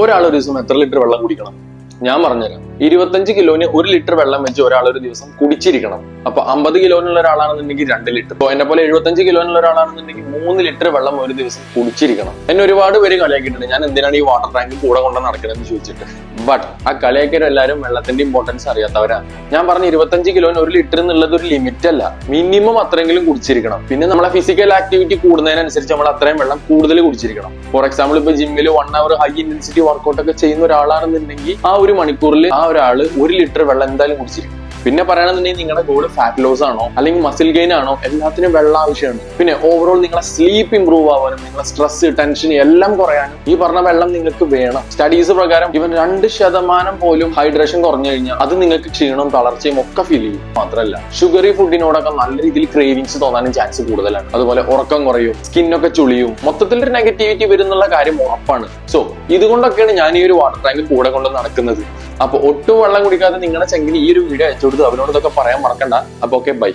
ഒരാൾ ഒരു ദിവസം എത്ര ലിറ്റർ വെള്ളം കുടിക്കണം? ഞാൻ പറഞ്ഞുതരാം. 25 കിലോന് 1 ലിറ്റർ വെള്ളം വെച്ച് ഒരാൾ ഒരു ദിവസം കുടിച്ചിരിക്കണം. അപ്പൊ 50 കിലോനുള്ള ഒരാളാണെന്നുണ്ടെങ്കിൽ 2 ലിറ്റർ. അപ്പൊ എന്നെ പോലെ 75 കിലോനുള്ള ഒരാളാണെന്നുണ്ടെങ്കിൽ 3 ലിറ്റർ വെള്ളം ഒരു ദിവസം കുടിച്ചിരിക്കണം. എന്നെ ഒരുപാട് പേര് കളിയാക്കിയിട്ടുണ്ട്, ഞാൻ എന്തിനാണ് ഈ വാട്ടർ ടാങ്ക് കൂടെ കൊണ്ട് നടക്കണമെന്ന് ചോദിച്ചിട്ട്. ബട്ട് ആ കളിയാക്കിയവരെല്ലാവരും വെള്ളത്തിന്റെ ഇമ്പോർട്ടൻസ് അറിയാത്തവരാണ്. ഞാൻ പറഞ്ഞ 25 കിലോന് 1 ലിറ്റർ എന്നുള്ളത് ഒരു ലിമിറ്റ് അല്ല, മിനിമം അത്രയെങ്കിലും കുടിച്ചിരിക്കണം. പിന്നെ നമ്മളെ ഫിസിക്കൽ ആക്ടിവിറ്റി കൂടുന്നതിനനുസരിച്ച് നമ്മൾ അത്രയും വെള്ളം കൂടുതൽ കുടിച്ചിരിക്കണം. ഫോർ എക്സാമ്പിൾ, ഇപ്പൊ ജിമ്മിൽ 1 അവർ ഹൈ ഇന്റൻസിറ്റി വർക്കൗട്ട് ഒക്കെ ചെയ്യുന്ന ഒരാളാണെന്നുണ്ടെങ്കിൽ ആ ഒരു മണിക്കൂറിൽ ആ ഒരാള് 1 ലിറ്റർ വെള്ളം എന്തായാലും കുടിച്ചിരിക്കും. പിന്നെ പറയണമെന്നുണ്ടെങ്കിൽ നിങ്ങളുടെ ഗോൾ ഫാറ്റ് ലോസ് ആണോ അല്ലെങ്കിൽ മസിൽ ഗെയിൻ ആണോ, എല്ലാത്തിനും വെള്ളം ആവശ്യമാണ്. പിന്നെ ഓവറോൾ നിങ്ങളെ സ്ലീപ്പ് ഇംപ്രൂവ് ആവാനും നിങ്ങളെ സ്ട്രെസ് ടെൻഷൻ എല്ലാം കുറയാനും ഈ പറഞ്ഞ വെള്ളം നിങ്ങൾക്ക് വേണം. സ്റ്റഡീസ് പ്രകാരം ഇവൻ 2% പോലും ഹൈഡ്രേഷൻ കുറഞ്ഞു കഴിഞ്ഞാൽ അത് നിങ്ങൾക്ക് ക്ഷീണവും തളർച്ചയും ഒക്കെ ഫീൽ ചെയ്യും. മാത്രമല്ല ഷുഗറി ഫുഡിനോടൊക്കെ നല്ല രീതിയിൽ ക്രേവിങ്സ് തോന്നാനും ചാൻസ് കൂടുതലാണ്. അതുപോലെ ഉറക്കം കുറയും, സ്കിന്നൊക്കെ ചുളിയും, മൊത്തത്തിൽ ഒരു നെഗറ്റിവിറ്റി വരുന്നുള്ള കാര്യം ഉറപ്പാണ്. സോ ഇതുകൊണ്ടൊക്കെയാണ് ഞാൻ ഈ ഒരു വാട്ടർ ടാങ്ക് കൂടെ കൊണ്ട് നടക്കുന്നത്. അപ്പൊ ഒട്ടും വെള്ളം കുടിക്കാതെ നിങ്ങളുടെ ചെങ്കിന് ഈ ഒരു വീഡിയോ അയച്ചു കൊടുത്ത് അവനോട് ഇതൊക്കെ പറയാൻ മറക്കണ്ട. അപ്പൊ ഓക്കെ, ബൈ.